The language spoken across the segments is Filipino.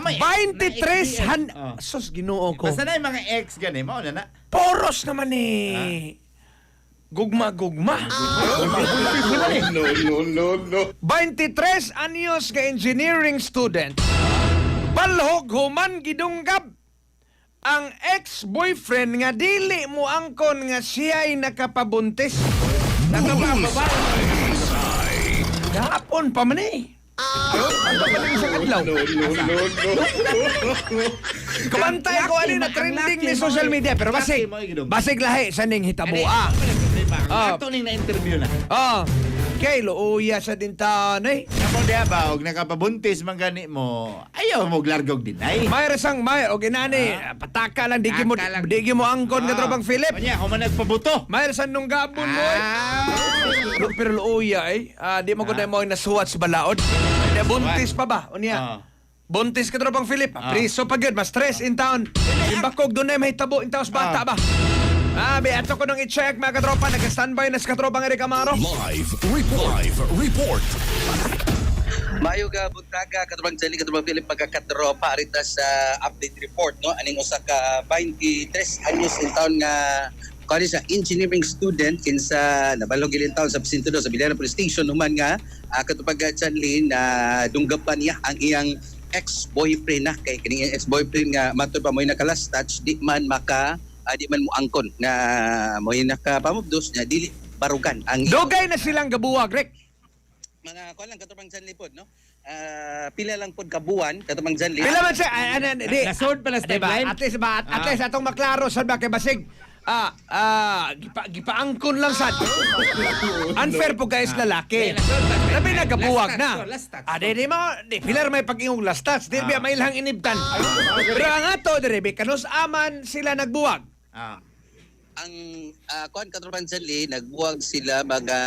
may 23 sus ginoo ko. Basta na yung mga ex gani mo na. Poros naman eh. Gugma-gugma. No. 23 anyos ka engineering student. Balhog human gidunggab. Ang ex-boyfriend nga dili mo angkon nga siya'y nakapabuntis. Gapon pa man eh. Ano pa lang isang adlaw? Kumantay ko ano na trending ni social media. Pero basig lahi sa ning hitabua. Ato ning na-interview na. Kay luuya sa dintaan eh. Kamu diya ba, og nakapabuntis man gani mo, ayaw mo glargog din ay. Mayroon sang o ginani, pataka lang, di mo angkon nga trabang Philip. Kanya, kung man nagpabuto. Mayroon sang nung gabon mo eh. Pero luuya eh, di mo ko na mo nasuwat sa balaod. Buntis pa ba? Unya. Buntis ka trabang Philip. Priso pa good, mas stress in town. Yung bakog doon ay mahitabo in taos bata ba? Ato ko nung i-check mga katropa. Nag-standby na sa katropang Eric Amaro. Live report. Mayo ka buntaga katubang Jelly katubang Philip pagkakatropa arita sa update report no aning usa ka 23 anyos in town nga kani sa engineering student kinsa nabalog ilin taon sa Pasintudo sa Biliana Police Station human nga katubang Jelly na dunggapan niya ang iyang ex-boyfriend na kay kining ex-boyfriend nga matud pa mo nakalas touch di man mo angkon nga mo nakapamubdos nya dili barugan ang Dugay na silang gabuwag, Rick. mga kuan lang katubang Janli pod no. Pila lang pod kabuan katubang Janli. Pila man siya, di. Nasod pala sa Diba? timeline. At least atong maklaro sa ba kay basig. Gipaangkon lang sad. Unfair po guys lalaki. Labi na gabuwag na. Di pilar may pag-ingong lastats. Di ba mailhang inibtan. Pero ang ato, di kanus aman sila nagbuwag. Ang kuan katubang Janli nagbuwag sila mga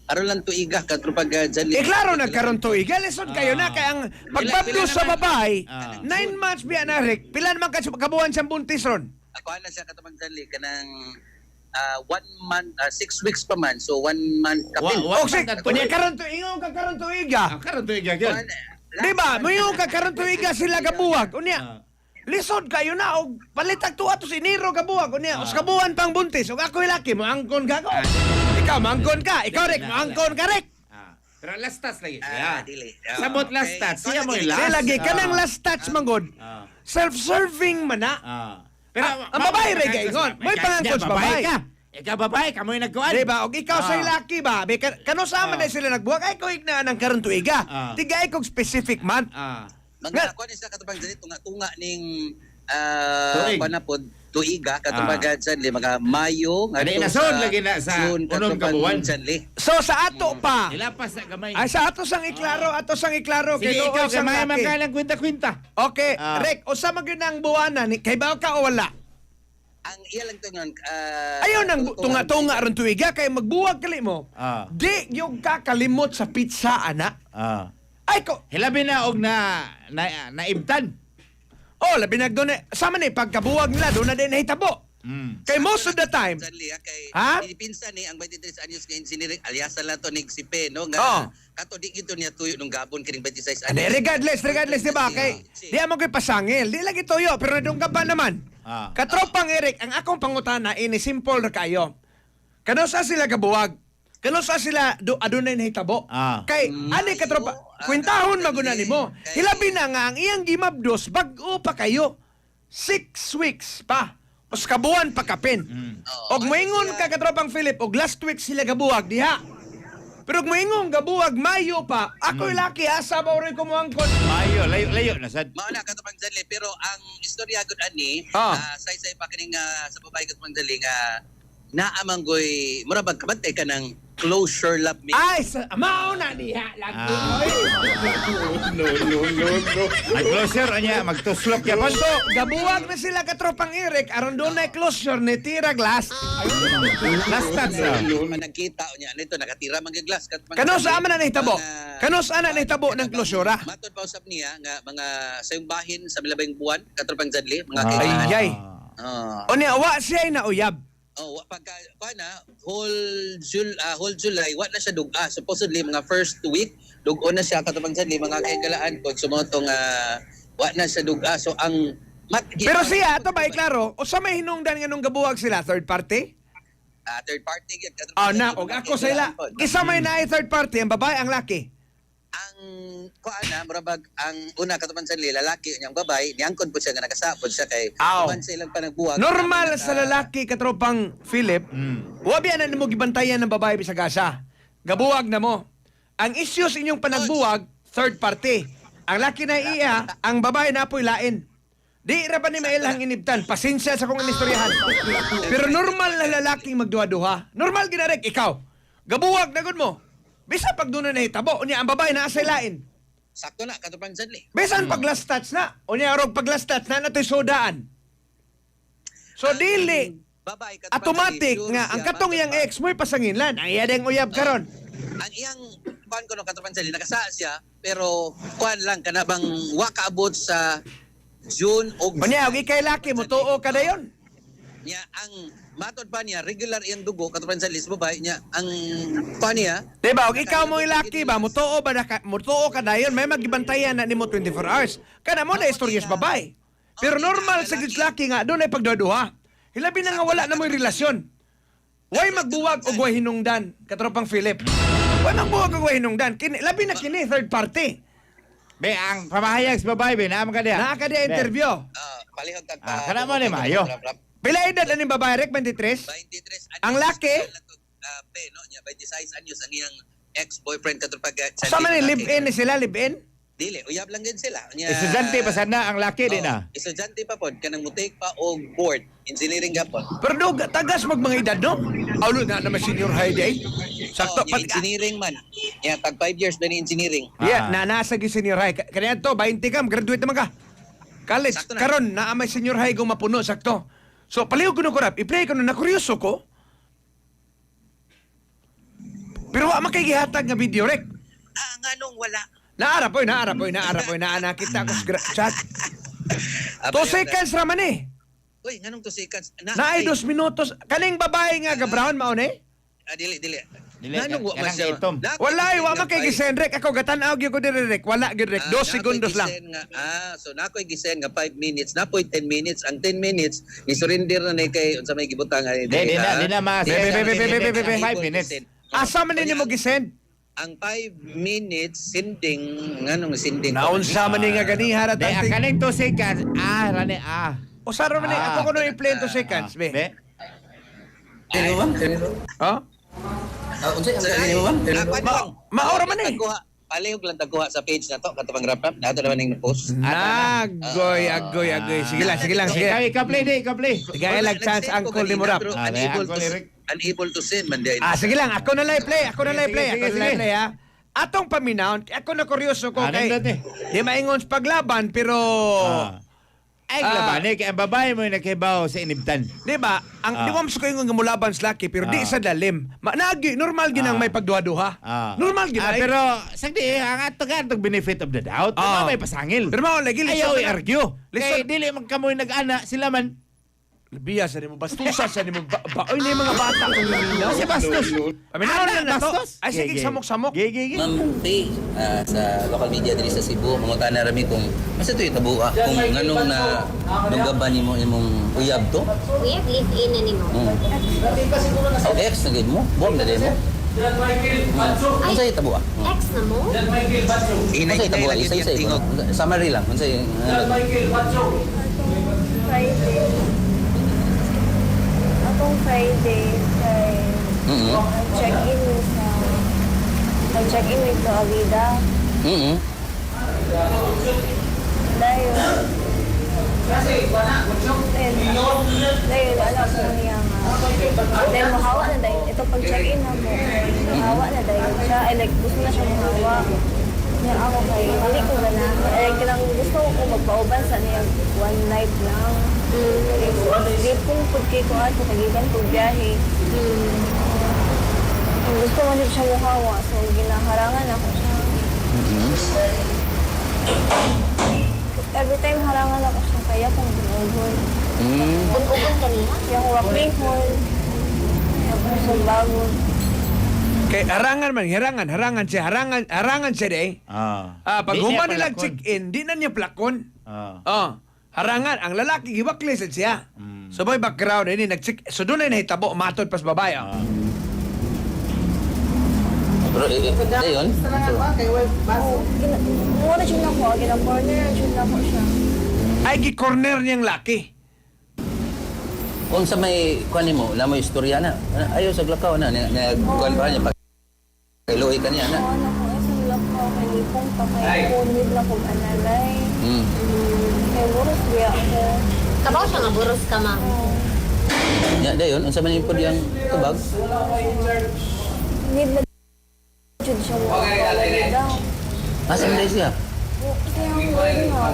aron lang tuiga katubang Janli. Klaro nagkaroon to. Igalisod kayo na kay ang pagbablo sa babae, 9 months biya na Rick. Pila naman kabuwan siyang buntis ron. Ako na siya katubang Janli kanang 1 month 6 weeks pa man so 1 month kapin. Kunya karon to ingon ka karon to iga. Karon to igagyan. Di ba? Mayo ka karon to iga sila gabuwag. Unya. Lisod kayo na og palitag tuwa to si Nero gabuwag unya. Os kabuwan pang buntis. Og ako laki mo angkon ka ko. Ikaw mangkon ka. Ikaw Rick mo angkon ka Rick. Pero last touch lagi. Dili. Sabot last touch. Siya mo Di last. lagi kanang last touch manggod. Self-serving man na. Pero ang babae rin gaingon. May pangangkon sa babae. Ikaw babae, kamoy nagkuhan. Di ba? Og ikaw sa laki ba? Kano sama na sila nagbuwag? Ay, ko igna ng karon tuiga. Tigay kog specific man. Mga kuan sa katubang Janli tunga ning Tuig. panapod tuiga katubang Janli mga Mayo nga Ano nasod lagi na sa unong kabuwan. Janli. So sa ato pa. Ilapas na gamay. Ay sa ato sang iklaro Sige, kay ikaw, sang gamay man laki. ka lang kwenta-kwenta. Okay, Rick, usa man gyud ang buwanan kay baw ka o wala? Ang iya lang to ngon Ayaw nang tunga-tunga ron tuiga kay magbuwag kali mo. Di yung kakalimot sa pizza ana. Ay ko, Hilabi na og naibtan. labi nagdon sama ni pagkabuwag nila do na din nahitabo. Kay most of the time. Janli kay Ha? pinsan ni ang 23 anyos nga engineering alias la to nig sipe no nga kato di gito niya tuyo nung gabon kining 26 Ade, anyos. regardless di ba kay di amo koy pasangil, di lagi toyo pero nadung ka ba naman. Katropang Eric, ang akong pangutana ini simple ra kayo. Kano sa sila gabuwag? Kano sa sila adunay nahitabo? Kay ani katropa, kwentahon maguna nimo. Hilabi na nga ang iyang gimabdos bag-o pa kayo. 6 weeks pa. Os kabuan pa kapin. Og moingon ka katropang Philip og last week sila gabuwag diha. Pero og moingon gabuwag Mayo pa. Ako laki asa ba ori ko mo angkon. Mayo, layo na sad. Mao na katubang Janli pero ang istorya gud ani say pa kining sa babae katubang Janli nga naamanggoy murabag kabantay ka ng closure lab me. Ay, mao na diha lagi. Mag-closure niya, magtuslok ya Punto, gabuwag na sila katropang Eric aron doon na closure ni tira glass. Last touch. Nagkita niya nito nakatira man glass Kano sa aman na nahitabo? Kano sa ana nahitabo ng closure? Matod pa usab niya nga mga sayong bahin sa milabayng buwan katropang Janli mga Ay. O niya, wa siya na uyab. Pagka whole July wa na siya duga supposedly mga first week dugo na siya katubang Janli mga kagalaan kung sumotong wa na sa duga. So ang Pero siya, ito ba, klaro, o sa may hinungdan nga nung gabuwag sila, third party? third party yun. Oh, na, o ako sila. Isa may na third party, ang babae, ang laki. Ang kuan na murabag ang una katuman sa lalaki niyang babae niangkon po siya nga nakasapod siya kay Aw. man sa ilang panagbuwag. Normal sa lalaki, katropang Philip, wabi na mo gibantayan ng babae sa gasa. Gabuwag na mo. Ang issue sa inyong panagbuwag, third party. Ang laki na iya, ang babae na apoy lain. Di ra ba ni mailang inibtan? Pasensya sa kong inistoryahan. Pero normal na lalaking magduha-duha. Normal ginarek, ikaw. Gabuwag na gud mo. Bisa pag doon na hitabo, unya ang babae na asay lain. Sakto na katupang sadli. Bisan pag last touch na, unya arog pag last touch na natoy sodaan. So dili Babae katupang automatic sadli, nga sure ang siya, katong iyang matod ex mo'y pasanginlan. Ang iya ding uyab karon. ang iyang kuan ko no katupang sadli nakasa siya pero kuan lang kanabang wa kaabot sa June o Unya og ikay laki mo tuo ka dayon. niya ang matod pa niya regular iyang dugo katupang sadli sa babae niya ang kuan niya Diba, og ikaw mo laki ba, mutuo ba na mutuo ka dayon, may magibantayan na nimo 24 hours. Kana mo na istorya sa babae. Pero normal sa gid laki nga doon ay pagduduha. Hilabi na nga wala na mo'y relasyon. Way magbuwag og way hinungdan, katropang Philip. Way magbuwag og way hinungdan. Kini labi na kini third party. Be, ang pamahayag sa babae, be, naam ka diya. Naa ka diya interview. palihog tag kana mo ni Mayo. Pila edad ani babae rek 23? 23 Ang laki? Pe no niya 26 anyos ang iyang ex-boyfriend katupag Sa man live-in ni sila, live-in? Dili, uyab lang din sila. Estudyante pa sana ang laki din ah. Estudyante pa pod kanang mutik pa og board engineering gapon. Pero dog, tagas mag mga edad, no? Aulo na naman senior high day. Sakto, Sakto engineering man. Ya tag 5 years na ni engineering. Yeah, nasa gi senior high. Kaya to, 20 ka, graduate naman ka. College, Sakto na. karon na may senior high kung mapuno, sakto. So, paliw ko na kurap, i-play ko na kuryoso ko. Pero wa makikihatag nga video rek. Nganong wala. Naarapoy, nakita ko sa chat. 2 seconds raman eh. Uy, nganong 2 seconds? Naay 2 minutos. Kaning babae nga ga-brown maon eh. Dili. Dili, Nganong wa kanang masya. itom. Walay, wa makikisen rek. Ako gatan-aw gyud ko dire rek. Wala gyud rek. 2 segundos lang. So nakoy gisen nga 5 minutes, napoy 10 minutes. Ang 10 minutes ni surrender na ni kay unsa may gibutang ani. Di na mas. Be, 5 minutes. Asa man ninyo mo gisend? Ang 5 minutes sending nganong sending. Naunsa man ni nga gani Be, ang harat kaning 2 seconds, rani O saro man ni ako kuno i-play 2 seconds be. Be, Oh? Maora man eh. Palihog lang tagkuha sa page na to katupang rap nato naman ning post. Agoy. Sige lang. ikaw play di, ikaw play. Sige, lag chance uncle ni Murap. Unable to send man di. Sige lang, ako na lay play Sige. ha. Atong paminawon, ako na kuryoso ko Anong kay. dati? Di maingon sa paglaban pero Ay, laban kay ang babae mo yung nakibaw sa inibtan. di ba? Ang di mo mas ko yung mulaban sa laki pero di sa dalim. Nagi normal ginang may pagduha-duha. Normal ginang. Pero, sagdi, ang atong benefit of the doubt, may pasangil. Pero mao lagi Ayaw i-argue. Kay Listen. dili magkamoy nag-ana, sila man. Biya sa nimo bastusa sa nimo baoy ni mga bata kung nilinaw. Si Bastos. Paminawon na to. Bastos? Ay sige samok-samok. Gigi. Ma'am Faye, sa local media diri sa Cebu, mangutan na rami kung masa ito itabuha kung nganong na nunggaban nimo imong uyab to. Uyab live-in na nimo. O ex na gid mo, buwag na din mo. Ano sa itabuha? Ex na mo? Ano sa itabuha? Isa-isa ito. Summary lang. Ano sa Atong Friday kay check-in sa nag-check-in with the Alida. Dahil alam ko niya nga. Dahil mahawa na dahil ito pag check-in na mo. Mahawa na dahil siya. Ay like gusto na siya mahawa. Niya ako kay hindi ko na like lang gusto ko magpauban sa niya one night lang. Di pong pagkay ko ato kagigan ko biyahe. Gusto mo din siya muhawa so ginaharangan ako siya. Every time harangan ako siya kaya kung ginugol. Bunugan kanina? Yung walking hall. Yung kusong bagon. Kay harangan siya de. Pag Di human niya nilang palakon. check-in, di na niya plakon. Harangan ang lalaki giwakli sad siya. So may background ini nagcheck. So doon ay nahitabo matod pas babae. Pero dayon. Muna siya na ko, gina-corner siya na ko siya. Ay gi-corner niyang laki. Kung sa may kuan nimo, la mo istorya na. Ayo sa glakaw na nagkuan pa niya pag kailoy ka niya na. Ano ko, isang lakaw, kay lipong pa kay punid lang kong analay. Kay buros biya ako. Kabaw siya nga buros ka, ma'am. Ya dayon unsa man impod yang tubag? Need na jud siya mo. Daw. Asa man day siya? Kaya ang gawin nga.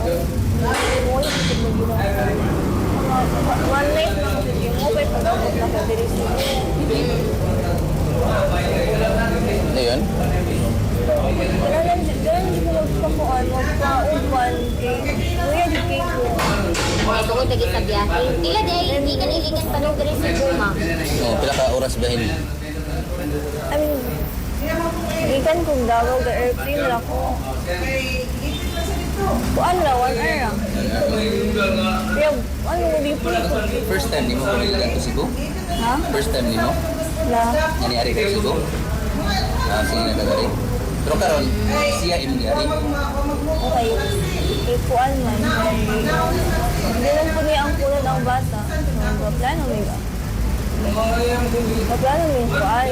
Wala ko siya mag-ginawa. One night na ko siya mo, kaya pag-abot na ko diri siya. Dayon. Ganun siya magpakuan, magpa-uban kay Kuya di kay ko. Ay, tungod lagi sa biyahe. Ila day, hindi ka niligan pa nung diri sa Guma. Pila ka oras bahin? I mean, gikan kong Davao ga airplane lang ko. Kuan la 1 hour lang. Kaya ano mo di po? First time nimo ko niligan to Cebu? Ha? First time nimo? La. Nangyari ka Cebu? Sige nagagari. Pero karon siya imong gari. Okay. Kuan man. Hindi lang po niya ang kulon ng bata. Plano may ba? Plano may kuan.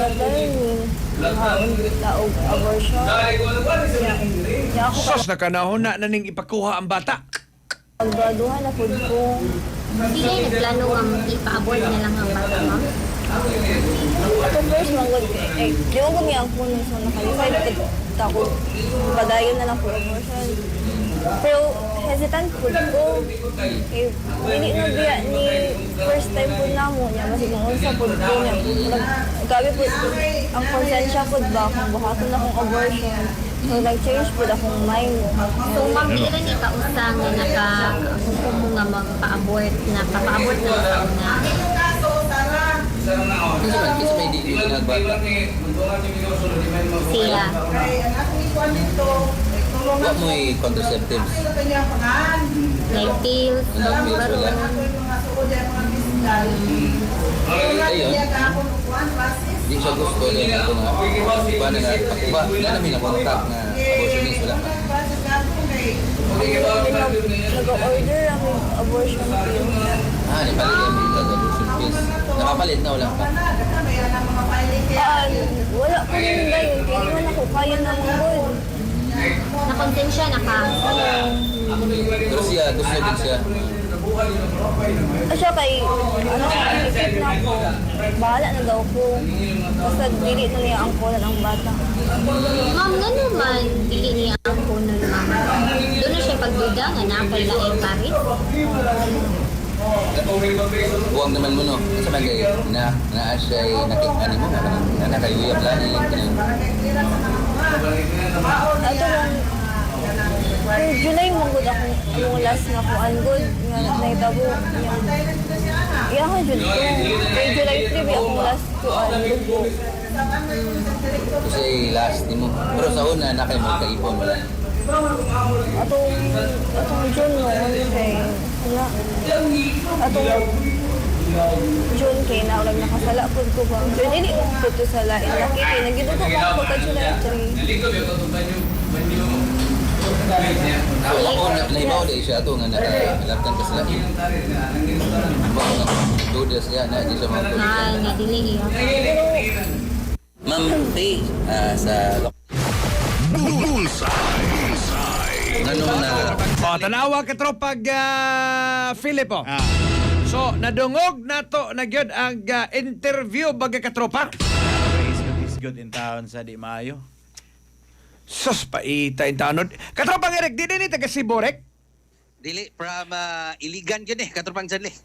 Plano may laog abortion. Kaya ako Sos na kanahon na naning ipakuha ang bata. pagbaduhan na po ko. Sila yung nagplano ang ipa-abort na lang ang bata, ma'am. Ako first manggod eh, di ko niya ang puno so nakalifay tako padayon na lang po abortion. Pero hesitant po ko. Eh, hindi na biya ni first time po na mo niya kasi kung unsa po ko niya. Gabi po ang konsensya po ba kung buhaton na akong abortion. So nag-change po akong mind. So, ma'am, kailan ni kausang na nakahukom mo nga magpa-abort na papa-abort na lang na Kinsa may di nagbata? sila. Wa mo contraceptives. Live pills, Live pills, baron. Ayun. Di siya gusto din ito nga. Iba na nga, pakuba, na namin na kontak na abortionist wala pa. Nag-order ako ng abortion pill. Napalit yan yung abortion pills. Nakapalit na wala pa. Wala ko rin ba yun. Kaya naman ako kaya na good. Nakonsensya na ka. Pero siya, gusto din siya. Siya kay, isip na ako, bahala na daw ko. Basta dili na niya ang kulan ang bata. Ma'am, nga naman, dili niya ang puno, ma'am. Doon na siya pagduda nga napay lang yung parit. Buwag naman mo no. Sa bagay, naa siya nakikani mo. Na nakayuyap lang. Ato lang, pero July mo good ako yung last na ko good nga naitabo niya. Iya ko July ko. Kay July 3 ba akong last ko good. Kasi last mo. Pero sa una, nakay mo kaipon wala. Atong June no, kay wala. Atong June kay na ulag nakasala pud ko ba. June ini ko to sala. Laki kay nagidugo ko ako kay July 3. So ako, naibaw din siya ito nga nakalaptan ka sila. Bawa nga, dudas siya na di siya mga tuloy. Nga dili niya. Ma'am Faye, sa Bullseye. anong na Tanawa ka tropag Filipo. So, nadungog na to na gyud ang interview baga katropa. Isgot in town sa di maayo. Sus, paita in tanod. Katropang Eric, di din taga Siborek? Dili from Iligan yun katropang Janli.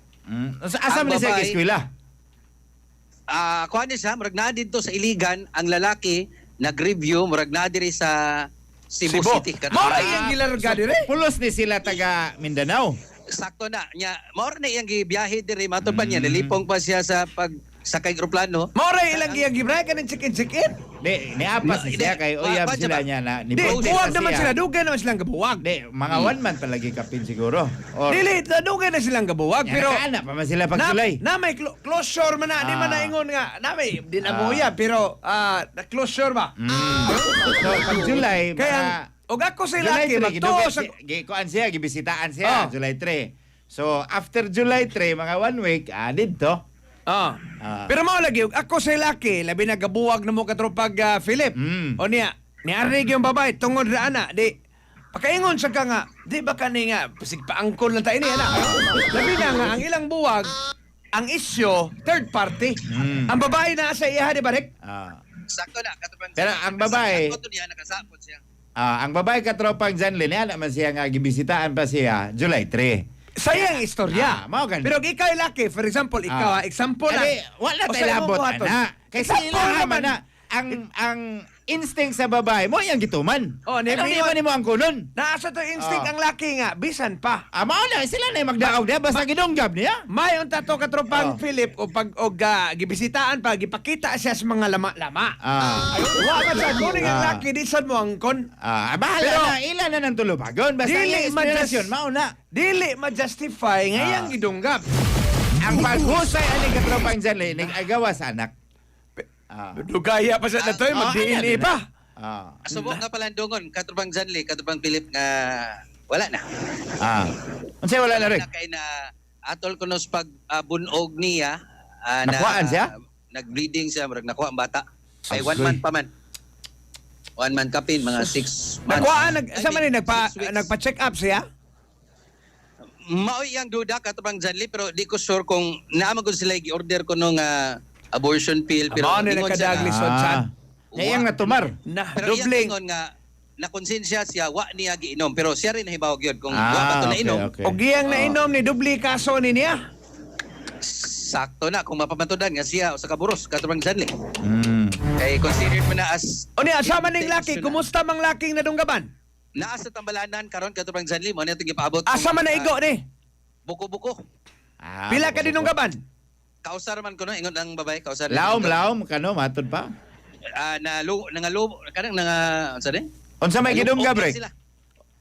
Sa asam ni sa babae- eskwela. Kuha niya siya, murag na dito sa Iligan, ang lalaki nag-review, murag na diri sa Cebu City. Mora iyang gilarga dire. Pulos ni sila taga Mindanao. Sakto na. Nya, maor na iyang gibiyahe diri, matod pa niya, nalipong pa siya sa sakay aeroplano. Moray ilang giyang gibray ka ng chicken. Niapas siya kay uyab sila niya na Di, protest buwag na naman siya. sila. Dugay naman silang gabuwag. Di, mga 1 month palagi kapin siguro. Or, Dili, dugay na silang gabuwag. pero, Pero, nakaanak pa man sila pag July. na may closure man na. Di man naingon nga. Na may, di na mo yan. Pero, na-closure ba? So, pag July, Kaya, og ako sa July ilaki, 3, magtuo sa... kuan siya, gibisitaan siya, Oh. July 3. So, after July 3, mga 1 week, dito. Ah. Ah. Pero mao lagi, ako sa ilaki, labi na gabuwag na mo katropag Philip. O niya, niarig yung babae, tungod na ana, di, pakaingon sa ka nga, di ba kani nga, pasig paangkol lang tayo niya na. Labi na nga, ang ilang buwag, ang isyo, third party. Ang babae na sa iya, di ba, Rick? Sakto na katubang. Pero ang babae- Sakto niya nakasapot siya. Ang babae katropang Janlin, yan naman siya nga gibisitaan pa siya, July 3. Sayang istorya. mao gani. Pero ikaw laki, for example, ikaw, example lang. Adi, wala O tayo sa labot, imong buhaton. ana. Kasi Example ilahan naman. na, ang instinct sa babae, mo yung gituman. Oh, Ano never di man mo ang kunon? Naasa to instinct ang laki nga, bisan pa. Mao na, sila na yung magdaog niya, basta ginunggab niya. May unta to katropang Oh. Philip o pag gibisitaan pa gipakita siya sa mga lama-lama. Wa man sa kuning ang laki di sad mo ang kon. Bahala Pero- na, ilan na ng tulubagon. Basta Dili yung man explanation, just- mao na. Dili ma-justify ngayang gidunggap. Ang paghusay ani katropang Janlin, nag-agawa sa anak. Dugaya pa sa natoy mag-DNA pa. Asubok nga pala ang dungon, katubang Janli, katubang Philip nga wala na. Unsay wala na rin? Na kay na atol ko nos pag bunog niya. Nakuhaan siya? Nag-bleeding siya, marag nakuha ang bata. Ay, Asoy. 1 month pa man. 1 month kapin, mga 6 months. Nakuha I sa man mean, nagpa 6 weeks. nagpa-check up siya. Maoy ang duda katubang Janli, pero di ko sure kung naamag ko sila i-order ko nung abortion pill. Pero Mao ni ingon siya nakadagli na- sa chan. Iyang natumar. Na Pero iyang dobling. ingon nga, nakonsensya siya, wa niya giinom. Pero siya rin nahibawag yun. Kung wa ba ito nainom, Og giyang nainom ni dubli kaso ni niya. sakto na. Kung mapamatudan nga siya o sa kaburos, katubang Janli. Mm. Kay considered mo na as O niya sama ning laki, kumusta mang laking nadunggaban? naa sa tambalanan karon katubang Janli mo na itong ipaabot. Asa man naigo ni? Buko-buko. Pila ka dinunggaban? Kausar man ko no, ingon ang babae, kausar. Laom, kano, matod pa? Kanang unsa din? Unsa may gidunggab rin?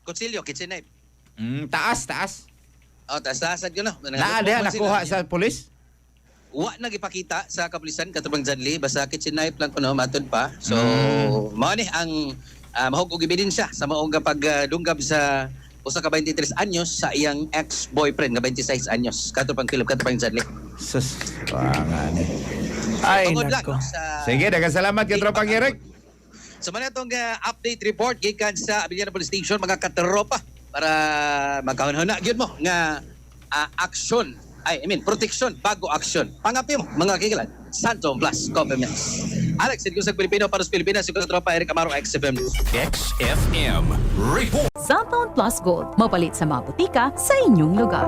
Kutsilyo, kitchen knife. Taas. Oh, taas-taasad ko no. Naa diha nakuha sa pulis? Wa nagipakita sa kapulisan katubang Janli, basta kitchen knife lang kuno matod pa. So, mao ni ang mahugog ebidensya sa maong kapag dunggab sa usa ka 23 anyos sa iyang ex-boyfriend nga 26 anyos katubang Philip katubang Janli. Sus, pangani. Ay Tungod lang nako. no, sa Sige, daghang salamat kay Tropang Eric. Sa man itong update report gikan sa Abiliana Police Station mga katropa para magkahon-hona gyud mo nga action protection bago action. Pangapi mo mga kikilan. Santo Plus Compliments. Alex, sa Pilipino para sa Pilipinas, si Katropa Eric Amaro, XFM News. XFM Report. Cellphone Plus Gold. Mapalit sa mga butika sa inyong lugar.